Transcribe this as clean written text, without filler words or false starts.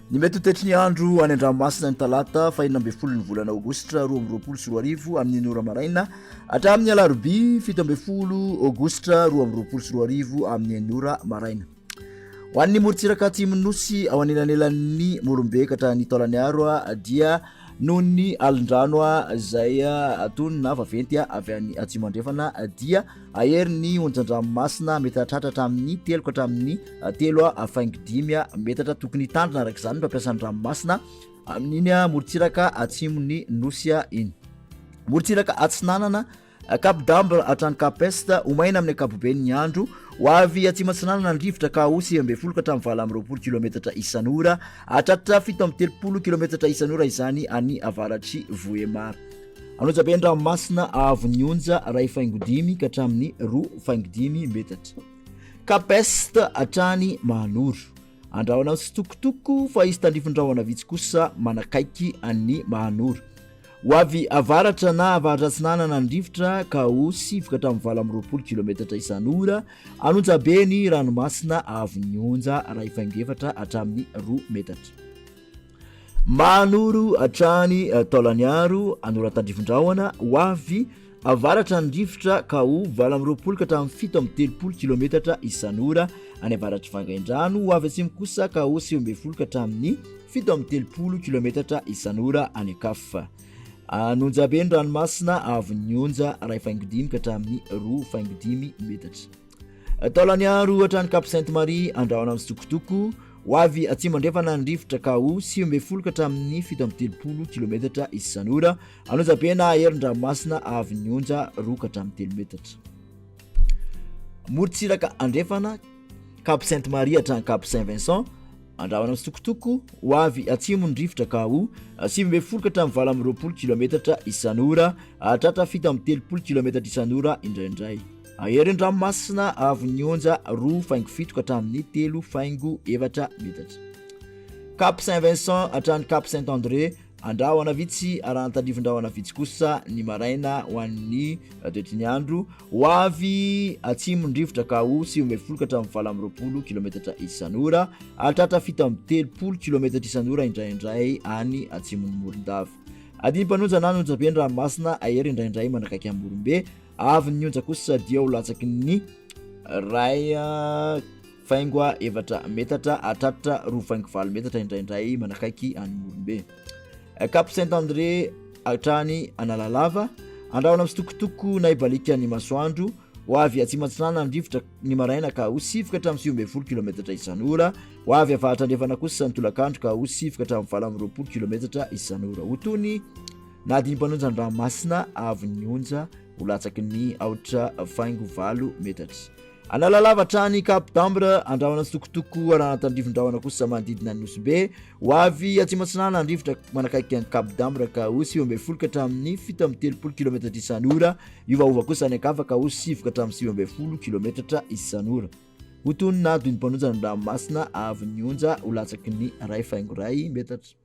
Ny mety ho toetry ny andro any an-dranomasina ny talata fahinina ambin'ny folo ny volana aogositra 2024 amin'ny nora maraina hatramin'ny alarobia 17 aogositra 2024 amin'ny nora maraina. Ho an'ny morontsiraka atsimo nosy ao anelanelan'ny morombe ka hatrany taolany aro dia noho ny alin-drano izay atonina vaventy avy any atsimo andrefana dia ahery ny onjan-dranomasina mety hatratra hatramin'ny 3 ka hatramin'ny 3 faingo 5 metatra tokony tandrina araka izany mpampiasa ny ranomasina amin'iny morontsiraka atsimony nosy iny. Morontsiraka atsinanana Cap d'Ambre hatrany Cap Est omaina amin'ny ankapobeny ny andro ho avy atsimo atsinanana ny rivotra ka osy 20 ka hatramin'ny 20 kilometatra isan'ora hatratra 7 kilometatra isan'ora izany any avaratry Voemara. Anojaben'ny ranomasina avo ny onja 2.5 ka hatramin'ny 2.5 metatra. Cap Est hatrany Mahanoro andrahona sitokotoko fa izy tandrifondrahona vitsy kosa manakaiky any Mahanoro. Ho avy avaratra na avaratra atsinanana ny rivotra ka osy ka hatramin'ny 20 kilometatra isan'ora anonjabeny ranomasina avo ny onja 2.7 hatramin'ny 2 metatra. Mahanoro hatrany taolaniaro anora tandrifondrahona ho avy avaratra ny rivotra ka ho 20 ka hatramin'ny 7 kilometatra isan'ora any avaratry Vangaindrano ho avy atsimo kosa ka osy 20 ka hatramin'ny 7 kilometatra isan'ora any Akafa. Anonjaben'ny ranomasina avo ny onja 2.5 ka hatramin'ny 2.5 metatra. Taolaniaro hatrany Cap Sainte-Marie andrahona amin'ny sitokotoko ho avy atsimo andrefana ny rivotra ka osy 20 ka hatramin'ny 7 kilometatra isan'ora anonjabena aherin'ny ranomasina avo ny onja 2 ka hatramin'ny 3 metatra. Morontsiraka andrefana Cap Sainte-Marie hatrany Cap Saint-Vincent andrahona amin'ny sitokotoko ho avy atsimo ny rivotra ka ho 20 ka hatramin'ny 20 kilometatra isan'ora hatratra 7 kilometatra isan'ora indraindray. Aherin'ny ranomasina avo ny onja 2.7 ka hatramin'ny 3.7 metatra. Cap Saint-Vincent hatrany Cap Saint-André andrahona vitsy arahana tandrifondrahona vitsy kosa ny maraina ho an'ny toetry ny andro ho avy atsimo ny rivotra ka osy 20 ka hatramin'ny 20 kilometatra isan'ora hatratra 7 kilometatra isan'ora indraindray any atsimon'ny Morondava. Adiny mpanonjana anonjaben'ny ranomasina ahery indraindray manakaiky amin'ny Morombe avy ny onja kosa dia ho latsaky ny 2.7 metatra hatratra 2.7 metatra indraindray manakaiky any Morombe. Cap Saint-André hatrany Analalava andrahona amin'ny sitokotoko na ibalika ny masoandro ho avy atsimo atsinanana ny rivotra ny maraina ka osy 7 ka hatramin'ny 20 kilometatra isan'ora ho avy avaratra andrefana kosa ny tolakandro ka osy 7 ka hatramin'ny 20 kilometatra isan'ora. Ho tony na adiny mpanonja ny ranomasina avo ny onja ho latsaky ny 8.7 metatra. Analalava hatrany Cap d'Ambre andrahona sitokotoko arahana tandrifondrahona kosa manodidina ny Nosy ho avy atsimo atsinanana ny rivotra manakaiky any Cap d'Ambre ka osy 20 ka hatramin'ny 17 kilometatra isan'ora iovaova kosa any Akafa ka osy 7 ka hatramin'ny 20 kilometatra isan'ora. Ho tony na adiny mpanonja ny ranomasina avo ny onja ho latsaky ny 2.2 metatra.